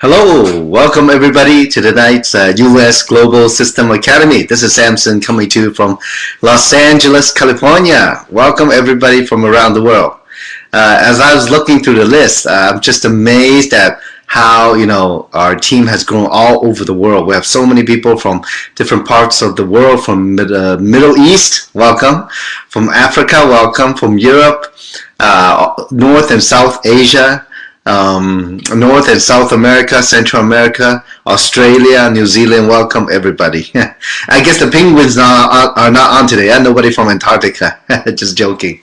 Hello, welcome everybody to tonight's US Global System Academy. This is Samson coming to you from Los Angeles, California. Welcome everybody from around the world. As I was looking through the list, I'm just amazed at how our team has grown all over the world. We have so many people from different parts of the world, from Middle East, welcome, from Africa, welcome, from Europe, North and South Asia, North and South America, Central America, Australia, New Zealand. Welcome everybody. I guess the penguins are not on today. Nobody from Antarctica. Just joking.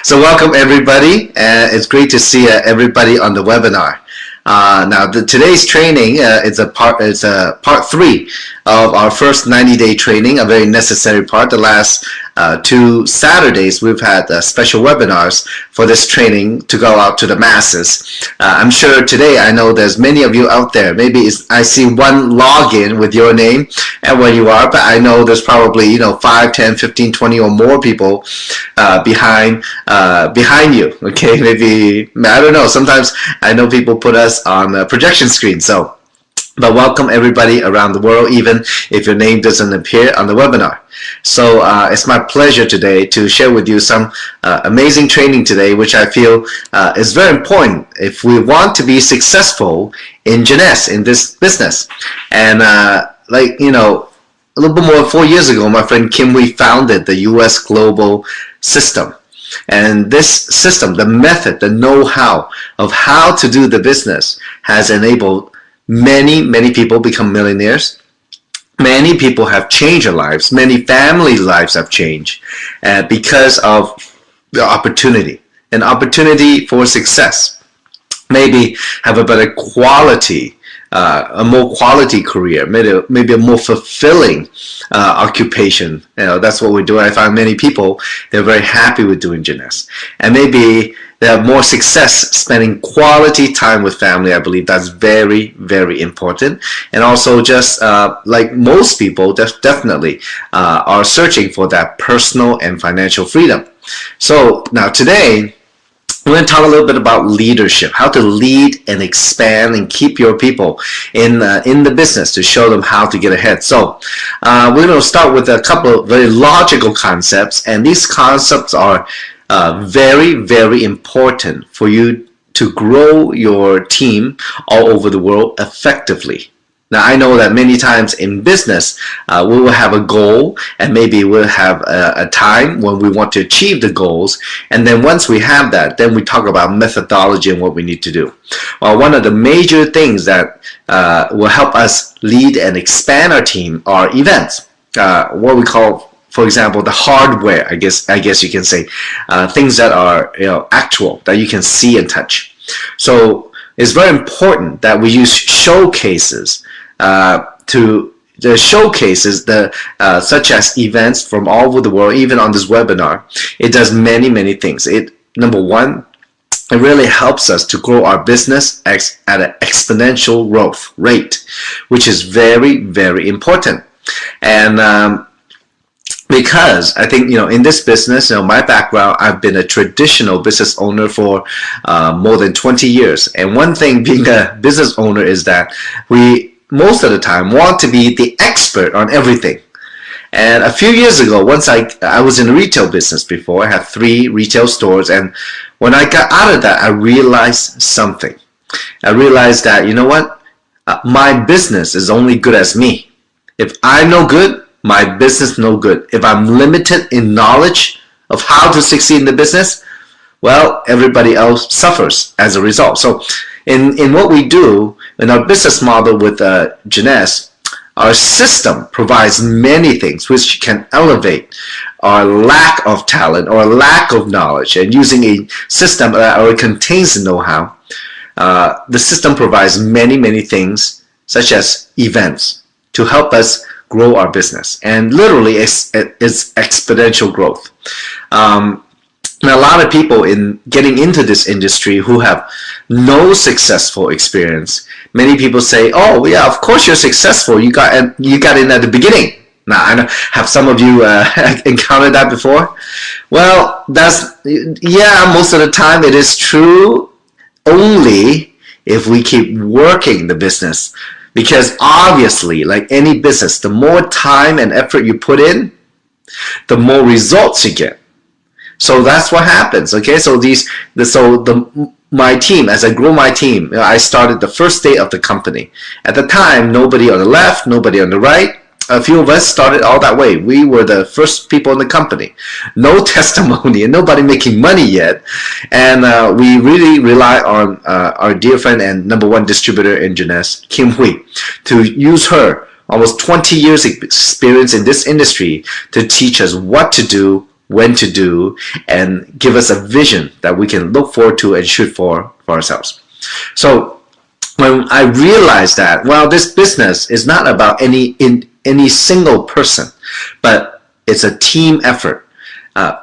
So welcome everybody. It's great to see everybody on the webinar. Now today's training is a part 3 of our first 90-day training, a very necessary part. The last 2 Saturdays we've had special webinars for this training to go out to the masses. I'm sure today, I know there's many of you out there. Maybe I see one login with your name and where you are, but I know there's probably 5, 10, 15, 20 or more people behind you. Okay, maybe, I don't know. Sometimes I know people put us on a projection screen. But welcome everybody around the world, even if your name doesn't appear on the webinar. So it's my pleasure today to share with you some amazing training today, which I feel is very important if we want to be successful in Jeunesse, in this business. And a little bit more than 4 years ago, my friend Kim, we founded the US Global System. And this system, the method, the know-how of how to do the business has enabled many people become millionaires. Many people have changed their lives. Many family lives have changed because of the opportunity, an opportunity for success. Maybe have a better quality, a more quality career, maybe a more fulfilling occupation. That's what we do. I find many people, they're very happy with doing Jeunesse. And maybe they have more success spending quality time with family. I believe that's very, very important. And also just like most people, definitely are searching for that personal and financial freedom. So now today, we're going to talk a little bit about leadership, how to lead and expand and keep your people in the business to show them how to get ahead. So we're going to start with a couple of very logical concepts, and these concepts are very, very important for you to grow your team all over the world effectively. Now, I know that many times in business, we will have a goal, and maybe we'll have a time when we want to achieve the goals. And then once we have that, then we talk about methodology and what we need to do. Well, one of the major things that will help us lead and expand our team are events, what we call, for example, the hardware, I guess you can say, things that are actual, that you can see and touch. So it's very important that we use showcases to the showcases, such as events from all over the world. Even on this webinar, it does many things. Number one, it really helps us to grow our business at an exponential growth rate, which is very, very important. And because I think, in this business, my background, I've been a traditional business owner for more than 20 years. And one thing being a business owner is that we, most of the time, want to be the expert on everything. And a few years ago, once I was in the retail business before. I had 3 retail stores. And when I got out of that, I realized something. I realized that, my business is only good as me. If I'm no good, my business no good. If I'm limited in knowledge of how to succeed in the business, well, everybody else suffers as a result. So in what we do, in our business model with Jeunesse, our system provides many things which can elevate our lack of talent or lack of knowledge. And using a system that already contains the know-how, the system provides many things, such as events, to help us grow our business. And literally it's exponential growth. Now, a lot of people in getting into this industry who have no successful experience, many people say, oh yeah, of course you're successful, you got in at the beginning. Now, I know, have some of you encountered that before? Well, most of the time it is true only if we keep working the business. Because obviously, like any business, the more time and effort you put in, the more results you get. So that's what happens. Okay, so my team, as I grow my team, I started the first day of the company. At the time, nobody on the left, nobody on the right. A few of us started all that way. We were the first people in the company. No testimony and nobody making money yet. And we really rely on our dear friend and #1 distributor in Jeunesse, Kim Hui, to use her almost 20 years experience in this industry to teach us what to do, when to do, and give us a vision that we can look forward to and shoot for ourselves. So when I realized that, well, this business is not about any single person, but it's a team effort.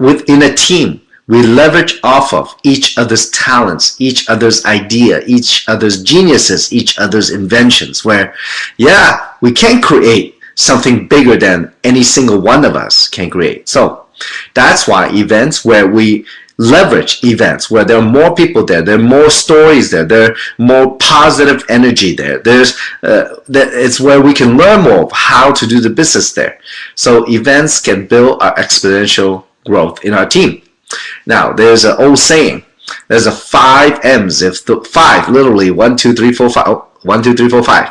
Within a team, we leverage off of each other's talents, each other's idea, each other's geniuses, each other's inventions, where, yeah, we can create something bigger than any single one of us can create. So that's why events where we leverage events where there are more people there are more stories there are more positive energy there. It's where we can learn more of how to do the business there. So events can build our exponential growth in our team. Now there's an old saying, there's a 5 M's, if the 5 literally 1 2 3 4 5 1 2 3 4 5.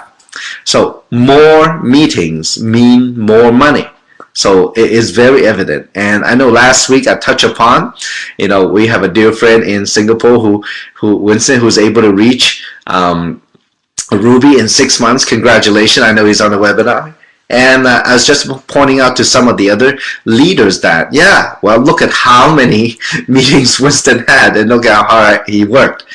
So more meetings mean more money. So it is very evident. And I know last week I touched upon, we have a dear friend in Singapore Winston, who's able to reach Ruby in 6 months. Congratulations. I know he's on the webinar. And I was just pointing out to some of the other leaders that, yeah, well, look at how many meetings Winston had and look at how hard he worked.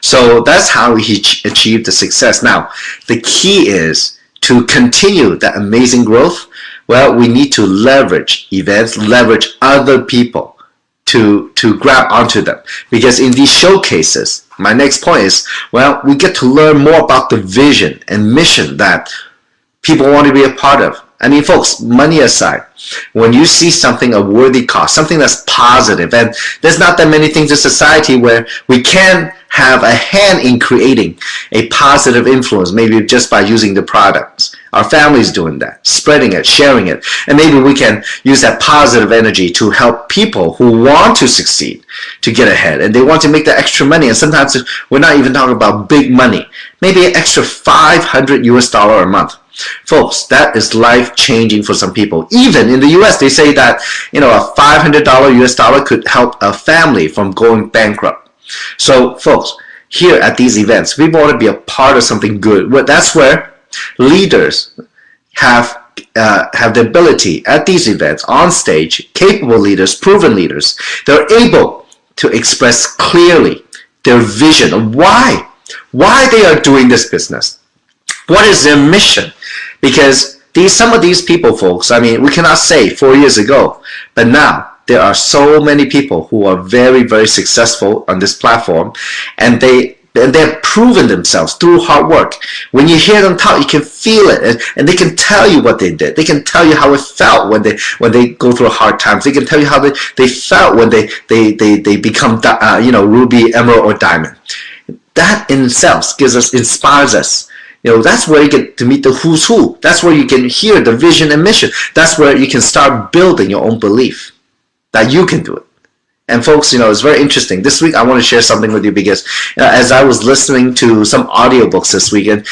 So that's how he achieved the success. Now, the key is to continue that amazing growth. Well, we need to leverage events, leverage other people to grab onto them. Because in these showcases, my next point is, well, we get to learn more about the vision and mission that people want to be a part of. I mean, folks, money aside, when you see something of worthy cause, something that's positive, and there's not that many things in society where we can have a hand in creating a positive influence, maybe just by using the products. Our family's doing that, spreading it, sharing it, and maybe we can use that positive energy to help people who want to succeed to get ahead, and they want to make that extra money. And sometimes we're not even talking about big money, maybe an extra $500 a month. Folks, that is life-changing for some people. Even in the US, they say that a $500 could help a family from going bankrupt. So, folks, here at these events, we want to be a part of something good. That's where leaders have the ability at these events, on stage, capable leaders, proven leaders, they're able to express clearly their vision of why they are doing this business. What is their mission? Because some of these people, folks, I mean, we cannot say 4 years ago, but now there are so many people who are very, very successful on this platform, and they have proven themselves through hard work. When you hear them talk, you can feel it, and they can tell you what they did. They can tell you how it felt when they go through hard times. They can tell you how they felt when they become ruby, emerald, or diamond. That in itself inspires us. That's where you get to meet the who's who. That's where you can hear the vision and mission. That's where you can start building your own belief that you can do it. And folks, it's very interesting. This week I want to share something with you because as I was listening to some audiobooks this week and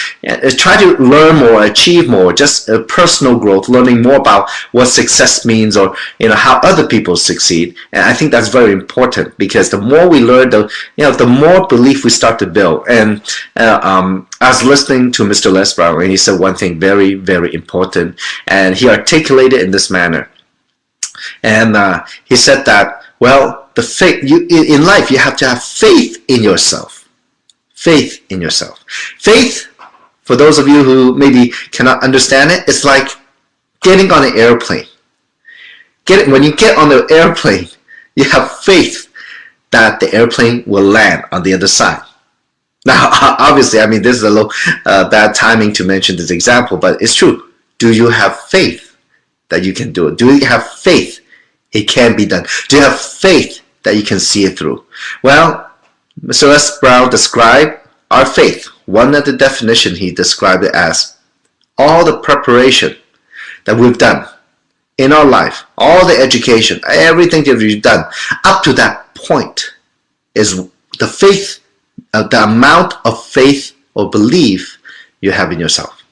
try to learn more, achieve more, just personal growth, learning more about what success means or how other people succeed. And I think that's very important because the more we learn, the more belief we start to build. And I was listening to Mr. Les Brown and he said one thing very, very important, and he articulated in this manner. And he said that, well, the faith in life, you have to have faith in yourself. Faith in yourself. Faith, for those of you who maybe cannot understand it, it's like getting on an airplane. When you get on the airplane, you have faith that the airplane will land on the other side. Now, obviously, I mean, this is a little bad timing to mention this example, but it's true. Do you have faith that you can do it? Do you have faith it can be done? Do you have faith that you can see it through? Well, Mr. Les Brown described Our faith, one of the definition he described it as all the preparation that we've done in our life, all the education, everything that we've done up to that point is the faith, the amount of faith or belief you have in yourself.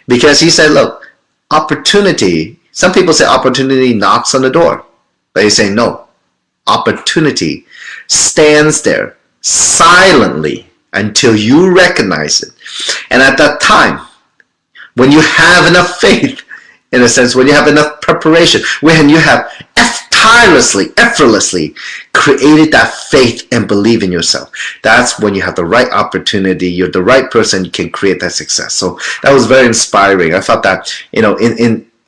Because he said, look, opportunity, some people say opportunity knocks on the door, but he's saying no, opportunity stands there silently until you recognize it. And at that time, when you have enough faith, in a sense, when you have enough preparation, when you have tirelessly, effortlessly created that faith and believe in yourself, that's when you have the right opportunity, you're the right person, you can create that success. So that was very inspiring. I thought that,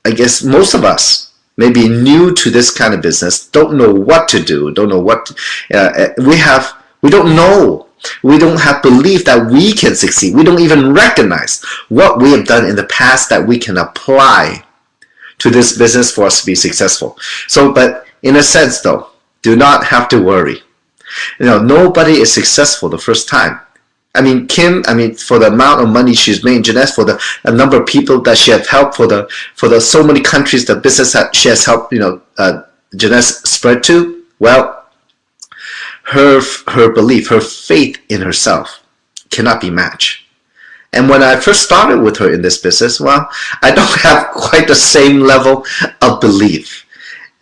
I guess most of us may be new to this kind of business, don't know what to do, don't know what, we don't know. We don't have belief that we can succeed. We don't even recognize what we have done in the past that we can apply to this business for us to be successful. So, but in a sense though, do not have to worry. Nobody is successful the first time. Kim, for the amount of money she's made in Jeunesse, for the number of people that she has helped, for the so many countries the business that she has helped, Jeunesse spread to, well, her belief, her faith in herself cannot be matched. And when I first started with her in this business, well, I don't have quite the same level of belief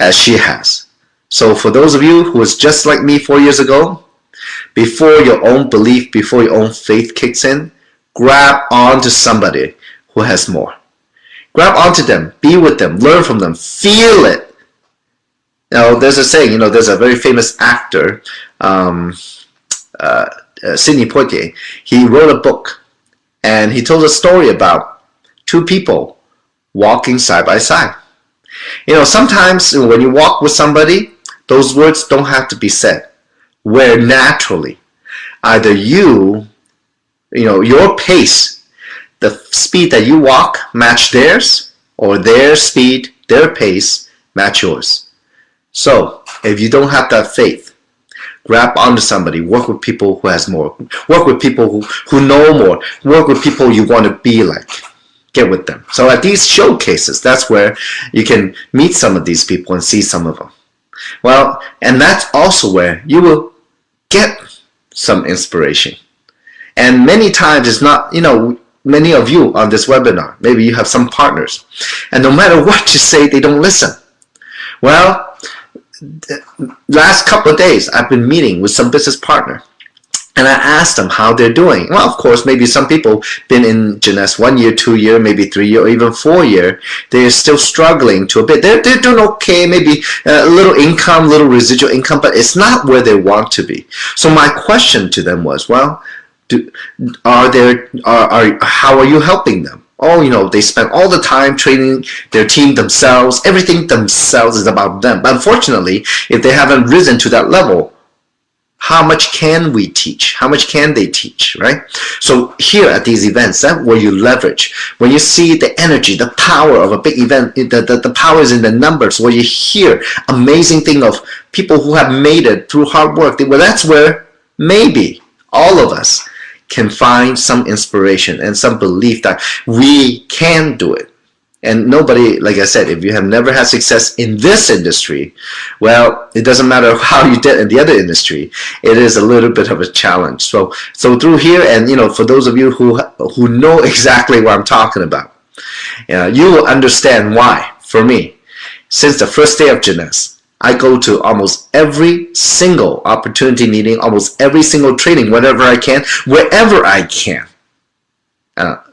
as she has. So for those of you who was just like me 4 years ago, before your own belief, before your own faith kicks in, grab onto somebody who has more. Grab onto them, be with them, learn from them, feel it. There's a saying, there's a very famous actor, Sidney Poitier. He wrote a book and he told a story about two people walking side by side. Sometimes when you walk with somebody, those words don't have to be said. Where naturally, either your pace, the speed that you walk match theirs, or their speed, their pace match yours. So, if you don't have that faith, grab onto somebody, work with people who has more, work with people who know more, work with people you want to be like, get with them. So at these showcases, that's where you can meet some of these people and see some of them. Well, and that's also where you will get some inspiration. And many times it's not, many of you on this webinar, maybe you have some partners, and no matter what you say, they don't listen. Well, last couple of days I've been meeting with some business partner and I asked them how they're doing. Well, of course, maybe some people been in Jeunesse 1 year, 2 year, maybe 3 year, or even 4 year. They're still struggling to a bit. They're doing okay, maybe a little income, little residual income, but it's not where they want to be. So my question to them was, well, how are you helping them? Oh, they spend all the time training their team themselves. Everything themselves is about them. But unfortunately, if they haven't risen to that level, how much can we teach? How much can they teach, right? So here at these events, that's where you leverage. When you see the energy, the power of a big event, the power is in the numbers, where you hear amazing thing of people who have made it through hard work. Well, that's where maybe all of us can find some inspiration and some belief that we can do it. And nobody, like I said, if you have never had success in this industry, well, it doesn't matter how you did in the other industry. It is a little bit of a challenge. So through here, and for those of you who know exactly what I'm talking about, you will understand why. For me, since the first day of Jeunesse, I go to almost every single opportunity meeting, almost every single training, whenever I can, wherever I can.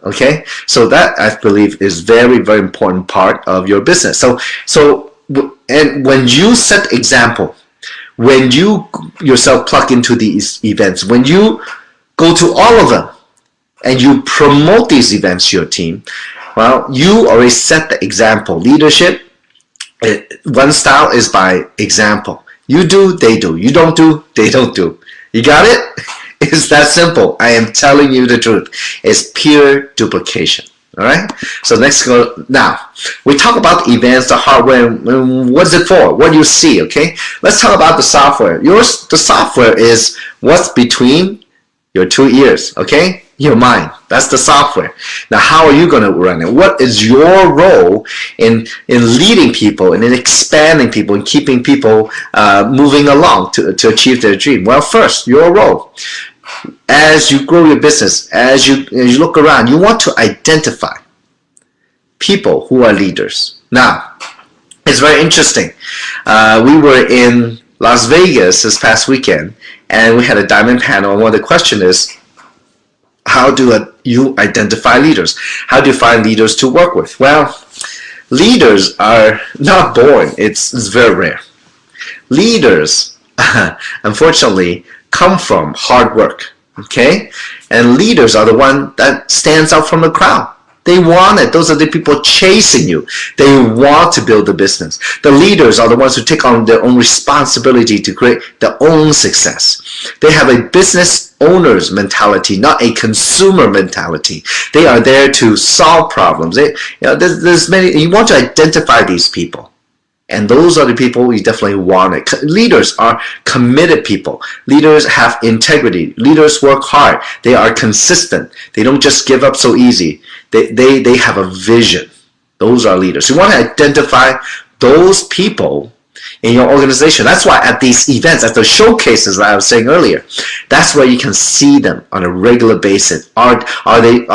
Okay, so that I believe is very, very important part of your business. And when you set example, when you yourself plug into these events, when you go to all of them and you promote these events to your team, well, you already set the example. Leadership, one style is by example. You do, they do. You don't do, they don't do. You got it? It's that simple. I am telling you the truth. It's pure duplication. All right. So next go. Now we talk about the events, the hardware. What is it for? What do you see? Okay. Let's talk about the software. The software is what's between Your 2 ears, okay? Your mind. That's the software. Now, how are you going to run it? What is your role in leading people and in expanding people and keeping people moving along to achieve their dream? Well, first, your role. As you grow your business, as you look around, you want to identify people who are leaders. Now, it's very interesting. We were in Las Vegas this past weekend, and we had a diamond panel, and one of the questions is, how do you identify leaders? How do you find leaders to work with? Well, leaders are not born. It's very rare. Leaders, unfortunately, come from hard work, okay? And leaders are the one that stands out from the crowd. They want it. Those are the people chasing you. They want to build the business. The leaders are the ones who take on their own responsibility to create their own success. They have a business owner's mentality, not a consumer mentality. They are there to solve problems. There's many. You want to identify these people. And those are the people you definitely want it. Leaders are committed people. Leaders have integrity. Leaders work hard. They are consistent. They don't just give up so easy. They have a vision. Those are leaders. You want to identify those people in your organization. That's why at these events, at the showcases that I was saying earlier, that's where you can see them on a regular basis. Are they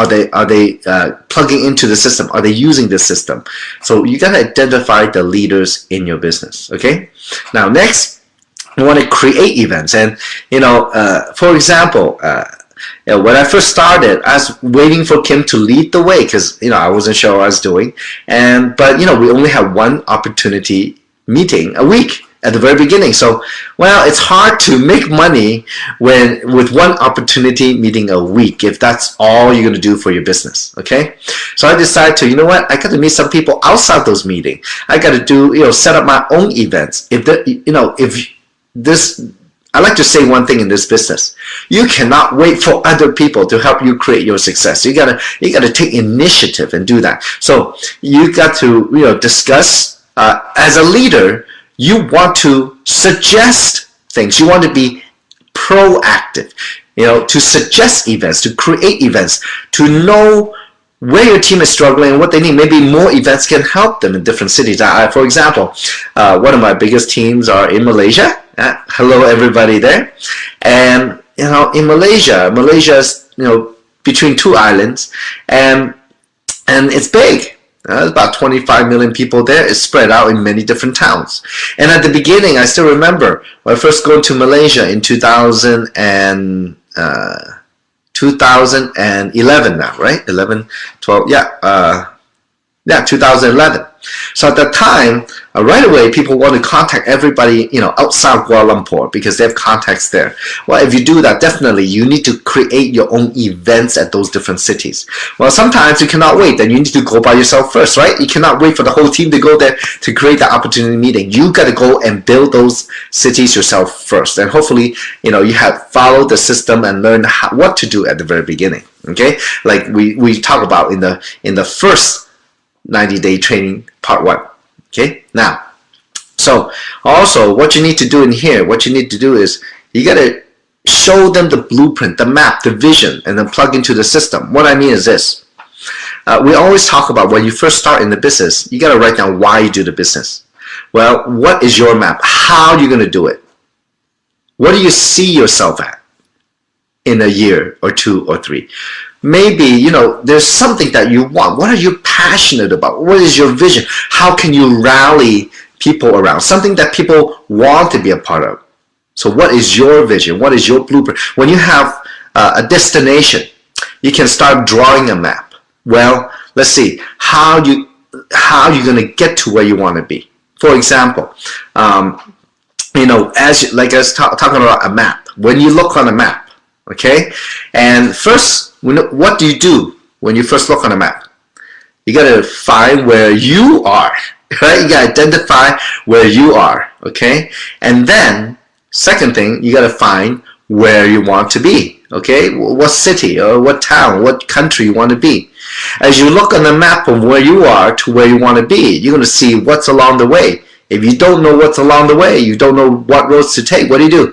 plugging into the system? Are they using the system? So you got to identify the leaders in your business. Okay. Now next, you want to create events, and for example. When I first started, I was waiting for Kim to lead the way because I wasn't sure what I was doing, but we only had one opportunity meeting a week at the very beginning. So, well, it's hard to make money with one opportunity meeting a week if that's all you're going to do for your business. Okay, so I decided to, I got to meet some people outside those meetings. I got to do, set up my own events. I like to say one thing in this business. You cannot wait for other people to help you create your success. You gotta take initiative and do that. So you got to discuss as a leader. You want to suggest things. You want to be proactive. To suggest events, to create events, to know where your team is struggling and what they need. Maybe more events can help them in different cities. For example, one of my biggest teams are in Malaysia. Hello, everybody there. And in Malaysia is between two islands, and it's big. There's about 25 million people there. It's spread out in many different towns. And at the beginning, I still remember when I first going to Malaysia in 2011 now, right? 11, 12, 2011. So at that time, right away, people want to contact everybody, outside Kuala Lumpur because they have contacts there. Well, if you do that, definitely you need to create your own events at those different cities. Well, sometimes you cannot wait. Then you need to go by yourself first, right? You cannot wait for the whole team to go there to create the opportunity meeting. You got to go and build those cities yourself first. And hopefully, you have followed the system and learned what to do at the very beginning. Okay, like we talk about in the first 90-day training part 1. Okay, now, so also what you need to do in here, what you need to do is you got to show them the blueprint, the map, the vision, and then plug into the system. What I mean is this. We always talk about when you first start in the business, you got to write down why you do the business. Well, what is your map? How are you going to do it? What do you see yourself at in a year or 2 or 3? Maybe, there's something that you want. What are you passionate about? What is your vision? How can you rally people around? Something that people want to be a part of. So what is your vision? What is your blueprint? When you have a destination, you can start drawing a map. Well, let's see. How are you going to get to where you want to be? For example, as like I was talking about a map. When you look on a map, okay, and first, what do when you first look on a map? You got to find where you are, right? You got to identify where you are, okay? And then, second thing, you got to find where you want to be, okay? What city or what town, what country you want to be. As you look on the map of where you are to where you want to be, you're going to see what's along the way. If you don't know what's along the way, you don't know what roads to take, what do?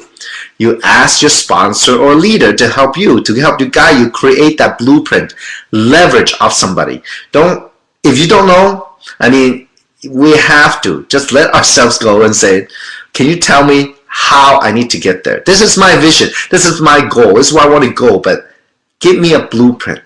You ask your sponsor or leader to help you guide you, create that blueprint, leverage off somebody. If you don't know, I mean, we have to just let ourselves go and say, can you tell me how I need to get there? This is my vision. This is my goal. This is where I want to go, but give me a blueprint.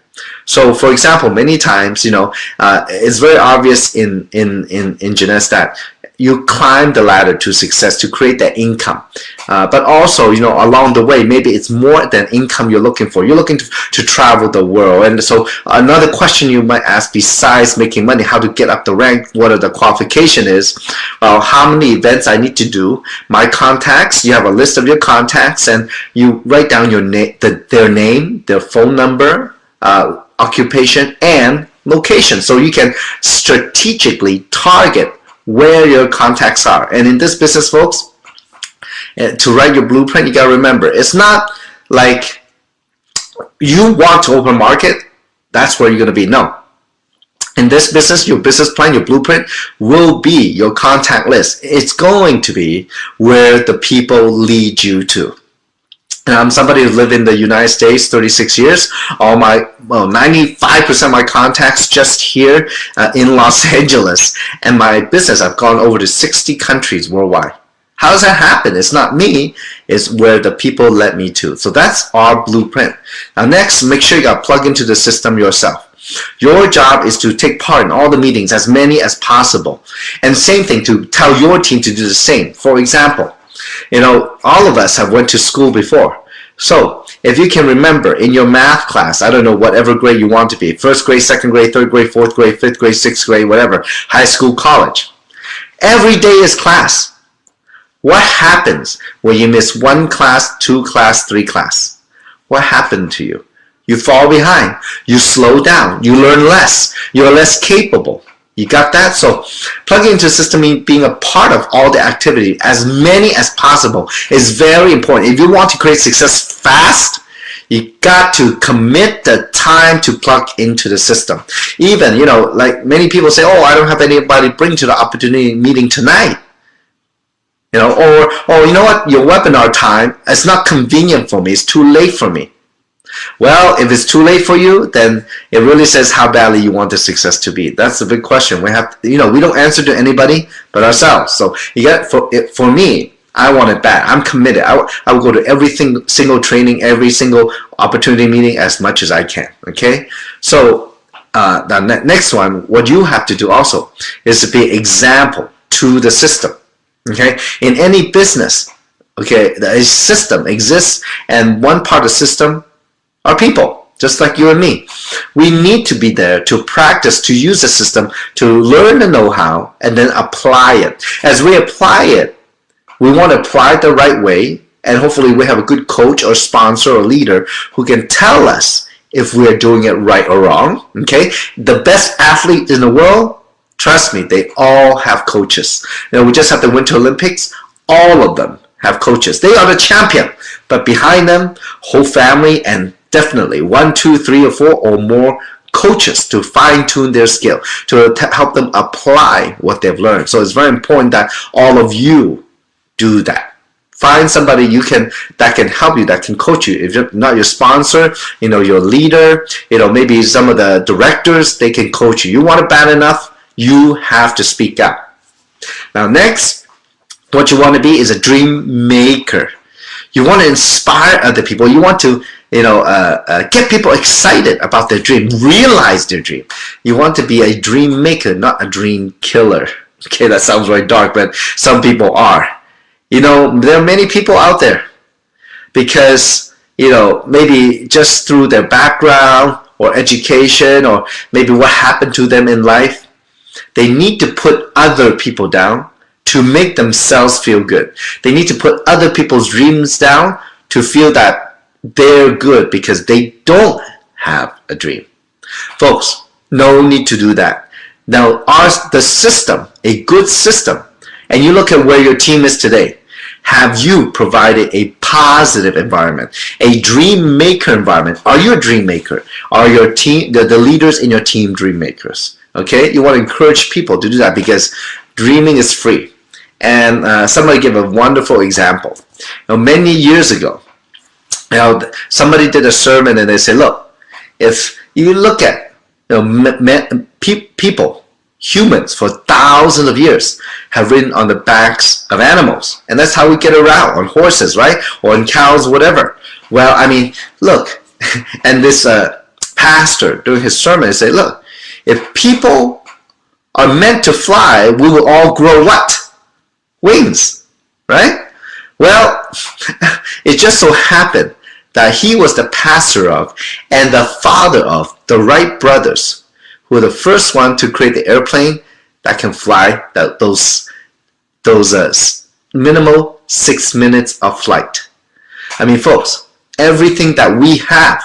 So, for example, many times, it's very obvious in Jeunesse that you climb the ladder to success to create that income. But also, along the way, maybe it's more than income you're looking for. You're looking to travel the world. And so another question you might ask, besides making money, how to get up the rank, what are the qualification is, how many events I need to do, my contacts, you have a list of your contacts, and you write down their name, their phone number, occupation, and location. So you can strategically target where your contacts are. And in this business, folks, to write your blueprint, you got to remember, it's not like you want to open market, that's where you're going to be. No. In this business, your business plan, your blueprint will be your contact list. It's going to be where the people lead you to. And I'm somebody who lived in the United States 36 years. 95% of my contacts just here in Los Angeles. And my business, I've gone over to 60 countries worldwide. How does that happen? It's not me. It's where the people led me to. So that's our blueprint. Now next, make sure you got plugged into the system yourself. Your job is to take part in all the meetings, as many as possible. And same thing, to tell your team to do the same. For example, all of us have went to school before. So if you can remember in your math class, I don't know, whatever grade you want to be, first grade, second grade, third grade, fourth grade, fifth grade, sixth grade, whatever, high school, college. Every day is class. What happens when you miss one class, two class, three class? What happened to you? You fall behind. You slow down. You learn less. You're less capable. You got that? So plugging into the system means being a part of all the activity, as many as possible, is very important. If you want to create success fast, you got to commit the time to plug into the system. Even, like many people say, oh, I don't have anybody bring to the opportunity meeting tonight. Or you know what, your webinar time, it's not convenient for me. It's too late for me. Well, if it's too late for you, then it really says how badly you want the success to be. That's the big question. We have, we don't answer to anybody but ourselves. So you got, for me, I want it bad. I'm committed. I will go to every single training, every single opportunity meeting as much as I can. Okay. So the next one, what you have to do also is to be example to the system. Okay. In any business, okay, a system exists, and one part of the system are people, just like you and me. We need to be there to practice, to use the system, to learn the know-how, and then apply it. As we apply it, we want to apply it the right way, and hopefully we have a good coach or sponsor or leader who can tell us if we're doing it right or wrong. Okay? The best athlete in the world, trust me, they all have coaches. We just had the Winter Olympics. All of them have coaches. They are the champion, but behind them, whole family, and definitely 1, 2, 3, or 4 or more coaches to fine-tune their skill, to help them apply what they've learned. So it's very important that all of you do that. Find somebody that can help you, that can coach you. If you're not your sponsor, your leader, maybe some of the directors, they can coach you. You want it bad enough, you have to speak out. Now next, what you want to be is a dream maker. You want to inspire other people. You want to get people excited about their dream, realize their dream. You want to be a dream maker, not a dream killer. Okay, that sounds very dark, but some people are. There are many people out there because, maybe just through their background or education, or maybe what happened to them in life, they need to put other people down to make themselves feel good. They need to put other people's dreams down to feel that they're good because they don't have a dream. Folks, no need to do that. Now, the system, a good system, and you look at where your team is today, have you provided a positive environment, a dream maker environment? Are you a dream maker? Are your team, the leaders in your team, dream makers? Okay, you want to encourage people to do that because dreaming is free. And somebody gave a wonderful example. Many years ago, somebody did a sermon and they said, look, if you look at people, humans for thousands of years have ridden on the backs of animals, and that's how we get around, on horses, right, or on cows, whatever. Well, I mean, look, and this pastor during his sermon said, look, if people are meant to fly, we will all grow what? Wings, right? Well, it just so happened that he was the pastor of and the father of the Wright brothers, who were the first one to create the airplane that can fly those minimal 6 minutes of flight. I mean, folks, everything that we have,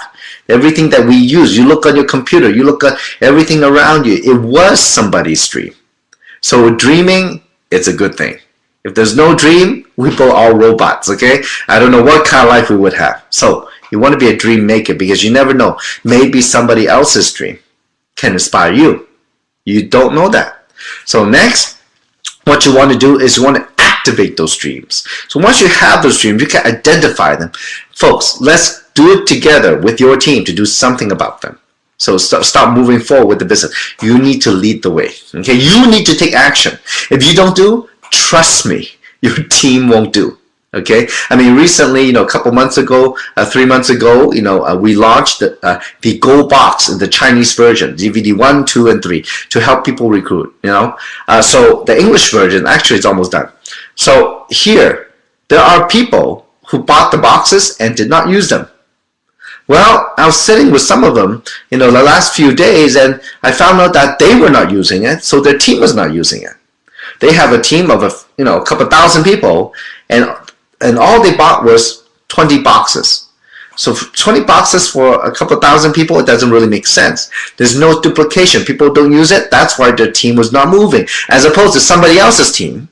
everything that we use, you look on your computer, you look at everything around you, it was somebody's dream. So dreaming, it's a good thing. If there's no dream, we both all robots, okay? I don't know what kind of life we would have. So you want to be a dream maker, because you never know. Maybe somebody else's dream can inspire you. You don't know that. So next, what you want to do is you want to activate those dreams. So once you have those dreams, you can identify them. Folks, let's do it together with your team to do something about them. So start moving forward with the business. You need to lead the way. Okay, you need to take action. If you don't do, trust me, your team won't do. Okay, I mean, recently, a couple months ago, 3 months ago, we launched the Go Box, the Chinese version, DVD 1, 2, and 3, to help people recruit. So the English version actually is almost done. So here, there are people who bought the boxes and did not use them. Well, I was sitting with some of them, the last few days, and I found out that they were not using it, so their team was not using it. They have a team of a couple thousand people, and all they bought was 20 boxes. So 20 boxes for a couple thousand people, it doesn't really make sense. There's no duplication. People don't use it. That's why their team was not moving. As opposed to somebody else's team,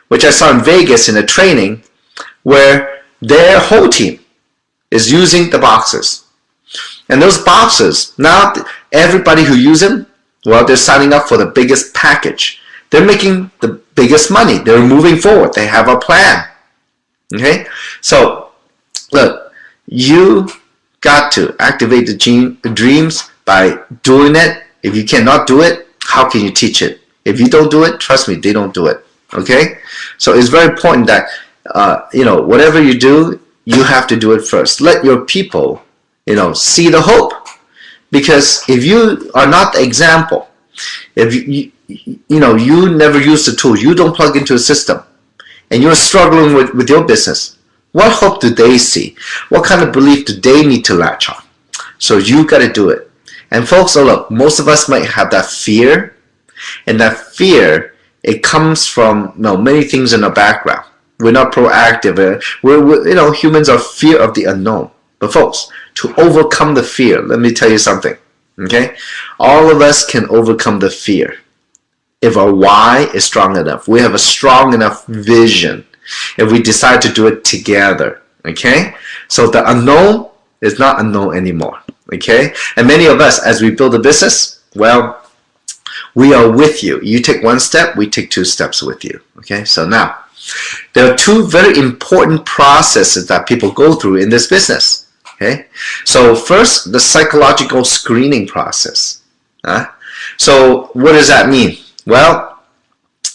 which I saw in Vegas in a training, where their whole team is using the boxes. And those boxes, now everybody who uses them, well, they're signing up for the biggest package. They're making the biggest money. They're moving forward. They have a plan. Okay? So, look, you got to activate the dreams by doing it. If you cannot do it, how can you teach it? If you don't do it, trust me, they don't do it. Okay? So it's very important that, whatever you do, you have to do it first. Let your people, see the hope. Because if you are not the example, if you never use the tool, you don't plug into a system, and you're struggling with your business, what hope do they see? What kind of belief do they need to latch on? So you got to do it. And folks, look, most of us might have that fear, and that fear, it comes from many things in our background. We're not proactive. Humans are fear of the unknown. But folks, to overcome the fear, let me tell you something. Okay, all of us can overcome the fear if our why is strong enough. We have a strong enough vision. If we decide to do it together. Okay, so the unknown is not unknown anymore. Okay, and many of us, as we build a business, well, we are with you. You take one step, we take 2 steps with you. Okay, so now there are 2 very important processes that people go through in this business. Okay, so first, the psychological screening process. So what does that mean? Well,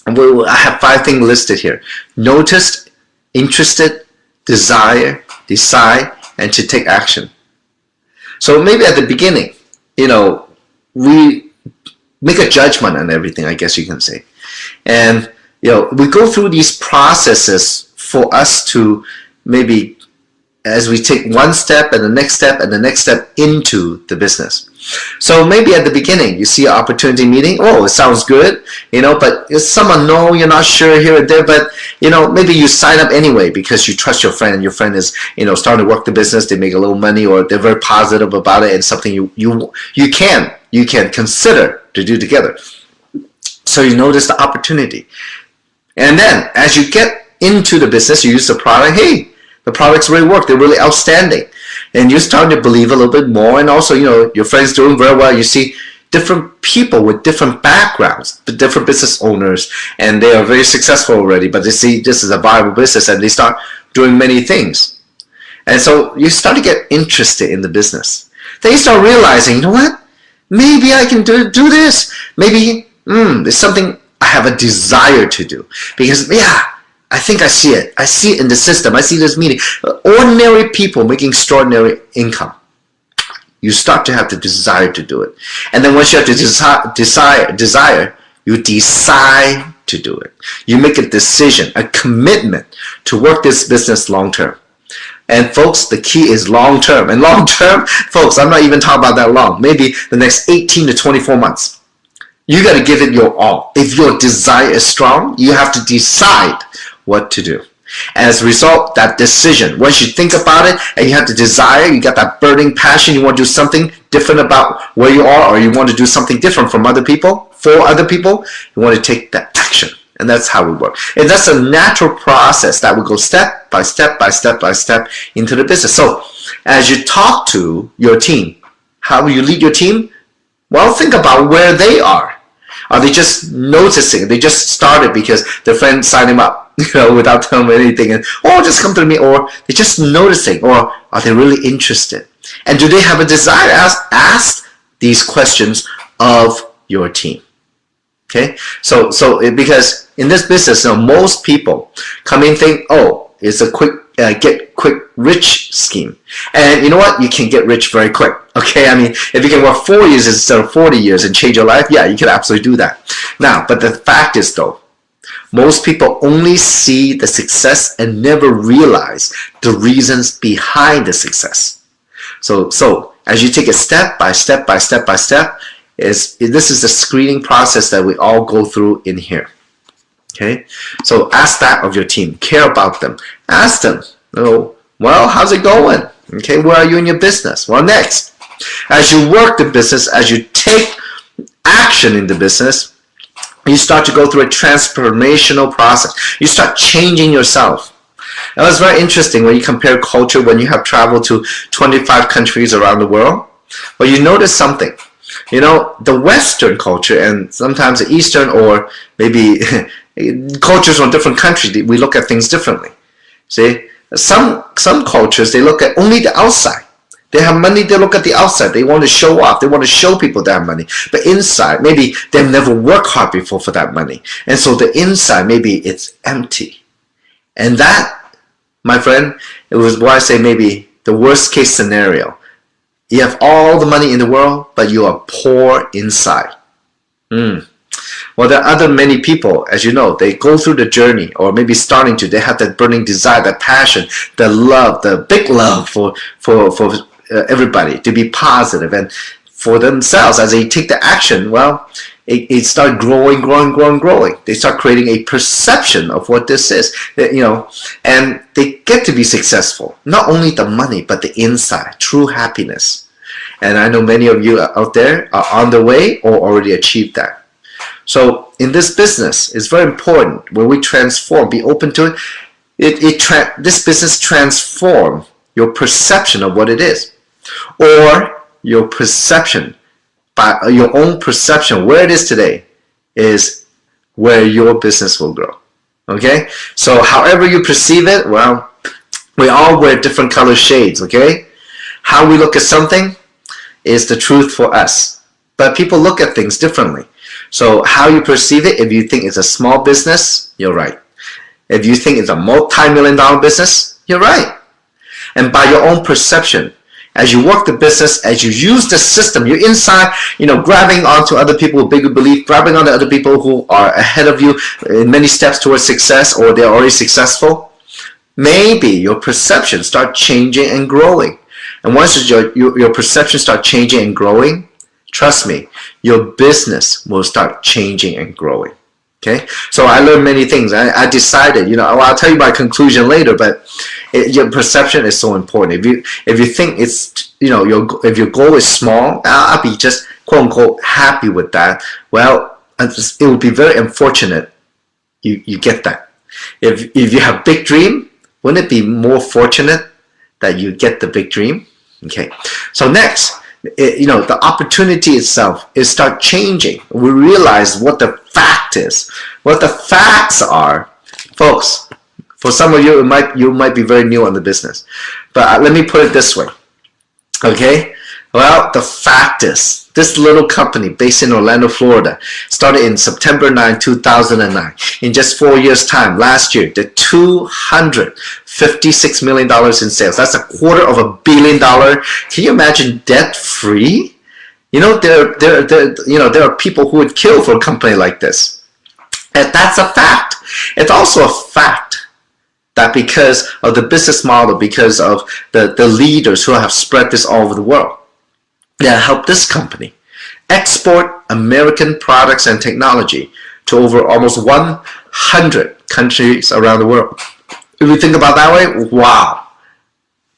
I have 5 things listed here: noticed, interested, desire, decide, and to take action. So maybe at the beginning, we make a judgment on everything, I guess you can say. And, we go through these processes for us to maybe, as we take one step and the next step and the next step into the business. So maybe at the beginning, you see an opportunity meeting. Oh, it sounds good, but some unknown, you're not sure here and there, but, maybe you sign up anyway because you trust your friend, and your friend is, starting to work the business, they make a little money, or they're very positive about it, and something you can consider to do together. So you notice the opportunity. And then as you get into the business, you use the product. Hey, the products really work. They're really outstanding. And you're starting to believe a little bit more. And also, your friend's doing very well. You see, different people with different backgrounds, different business owners, and they are very successful already, but they see this is a viable business and they start doing many things. And so you start to get interested in the business. Then you start realizing, you know what? Maybe I can do this. Maybe there's something I have a desire to do. Because, yeah, I think I see it. I see it in the system. I see this meeting. Ordinary people making extraordinary income. You start to have the desire to do it. And then once you have the desire, you decide to do it. You make a decision, a commitment to work this business long term. And folks, the key is long term. And long term, folks, I'm not even talking about that long. Maybe the next 18 to 24 months. You got to give it your all. If your desire is strong, you have to decide what to do. As a result, that decision, once you think about it and you have the desire, you got that burning passion, you want to do something different about where you are, or you want to do something different from other people, for other people, you want to take that action. And that's how we work. And that's a natural process that will go step by step by step by step into the business. So as you talk to your team, how will you lead your team? Well, think about where they are. Are they just noticing? They just started because their friend signed them up, without telling them anything, and just come to me, or they're just noticing, or are they really interested? And do they have a desire? Ask these questions of your team. Okay, so because in this business, most people come in think, it's a quick get quick rich scheme, and you know what? You can get rich very quick. Okay, I mean, if you can work 4 years instead of 40 years and change your life, yeah, you can absolutely do that. Now, but the fact is though, most people only see the success and never realize the reasons behind the success. So as you take it step by step by step by step, this is the screening process that we all go through in here. Okay, so ask that of your team. Care about them. Ask them, well, how's it going? Okay, where are you in your business? Well, next, as you work the business, as you take action in the business, you start to go through a transformational process. You start changing yourself. It was very interesting when you compare culture, when you have traveled to 25 countries around the world. Well, you notice something. The Western culture and sometimes the Eastern, or maybe cultures from different countries, we look at things differently. See, some cultures, they look at only the outside. They have money, they look at the outside. They want to show off. They want to show people they have money. But inside, maybe they've never worked hard before for that money. And so the inside, maybe it's empty. And that, my friend, it was why I say maybe the worst case scenario. You have all the money in the world, but you are poor inside. Well, there are many people, as you know, they go through the journey, or maybe starting to, they have that burning desire, that passion, the love, the big love for everybody to be positive, and for themselves as they take the action. Well, it started growing. They start creating a perception of what this is, and they get to be successful. Not only the money, but the inside, true happiness. And I know many of you out there are on the way or already achieved that. So in this business, it's very important when we transform, be open to it. This business transform your perception of what it is, or your perception, by your own perception where it is today is where your business will grow. Okay, so however you perceive it, well, we all wear different color shades. Okay, how we look at something is the truth for us, but people look at things differently. So how you perceive it, if you think it's a small business, you're right. If you think it's a multi-million-dollar business, you're right. And by your own perception, as you work the business, as you use the system, you're inside, grabbing onto other people with bigger belief, grabbing onto other people who are ahead of you in many steps towards success, or they're already successful. Maybe your perception start changing and growing. And once your perception start changing and growing, trust me, your business will start changing and growing. Okay, so I learned many things. I decided, I'll tell you my conclusion later, but your perception is so important. If you think it's, if your goal is small, I'll be just quote unquote happy with that. Well, it would be very unfortunate you get that. If you have big dream, wouldn't it be more fortunate that you get the big dream? Okay, so next, the opportunity itself is start changing. We realize what the fact is, what the facts are, folks. For some of you, you might be very new on the business, but let me put it this way. Okay, well, the fact is, this little company based in Orlando, Florida, started in September 9, 2009. In just 4 years' time, last year, did $256 million in sales. That's $250 million. Can you imagine debt-free? There are people who would kill for a company like this. And that's a fact. It's also a fact that because of the business model, because of the leaders who have spread this all over the world, that help this company export American products and technology to over almost 100 countries around the world. If you think about that way, wow,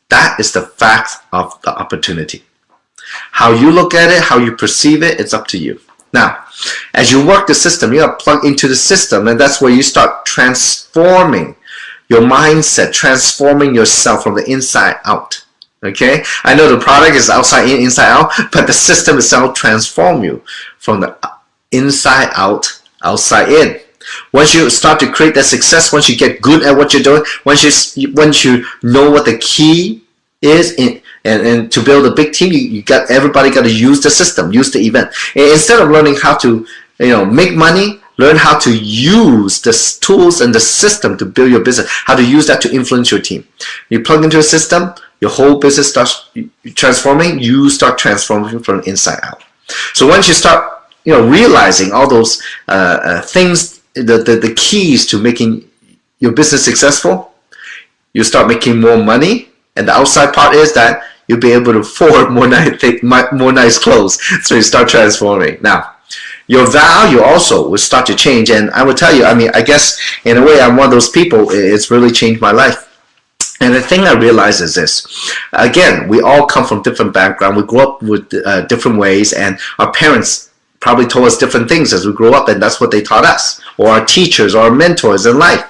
that is the fact of the opportunity. How you look at it, how you perceive it, it's up to you. Now, as you work the system, you got to plug into the system, and that's where you start transforming your mindset, transforming yourself from the inside out. Okay, I know the product is outside in, inside out, but the system itself transforms you from the inside out, outside in. Once you start to create that success, once you get good at what you're doing, once you know what the key is, and to build a big team, everybody got to use the system, use the event. And instead of learning how to make money, learn how to use the tools and the system to build your business, how to use that to influence your team. You plug into a system, your whole business starts transforming. You start transforming from the inside out. So once you start, realizing all those things, the keys to making your business successful, you start making more money. And the outside part is that you'll be able to afford more nice clothes. So you start transforming. Now, your value also will start to change. And I will tell you, I guess in a way I'm one of those people. It's really changed my life. And the thing I realize is this. Again, we all come from different backgrounds. We grow up with different ways, and our parents probably told us different things as we grow up, and that's what they taught us, or our teachers, or our mentors in life.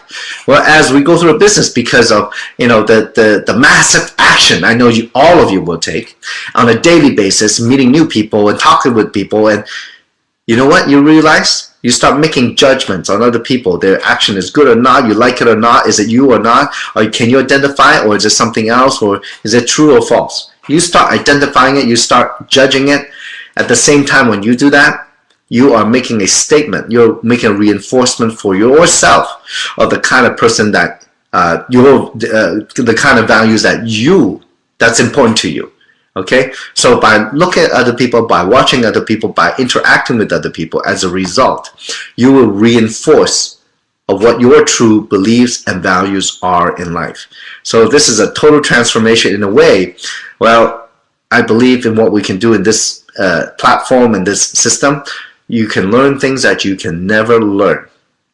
Well, as we go through a business, because of the massive action I know all of you will take on a daily basis, meeting new people and talking with people, and you know what you realize? You start making judgments on other people. Their action is good or not, you like it or not, is it you or not, or can you identify it, or is it something else, or is it true or false? You start identifying it, you start judging it. At the same time, when you do that, you are making a statement. You're making a reinforcement for yourself of the kind of person that the kind of values that's important to you. Okay, so by looking at other people, by watching other people, by interacting with other people, as a result, you will reinforce of what your true beliefs and values are in life. So this is a total transformation in a way. Well, I believe in what we can do in this platform and this system. You can learn things that you can never learn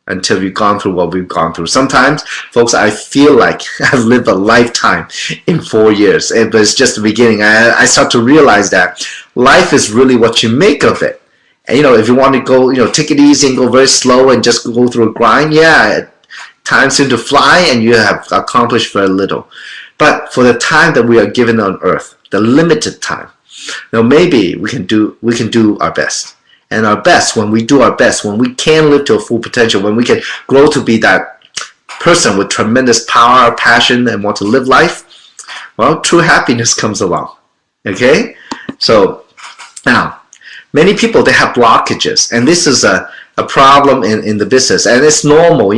until you've gone through what we've gone through. Sometimes, folks, I feel like I've lived a lifetime in 4 years. But it's just the beginning. I start to realize that life is really what you make of it. And, if you want to go, take it easy and go very slow and just go through a grind, yeah, time seems to fly and you have accomplished very little. But for the time that we are given on earth, the limited time, maybe we can do our best. And our best, when we do our best, when we can live to a full potential, when we can grow to be that person with tremendous power, passion, and want to live life, well, true happiness comes along. Okay? So, now, many people, they have blockages. And this is a problem in the business. And it's normal,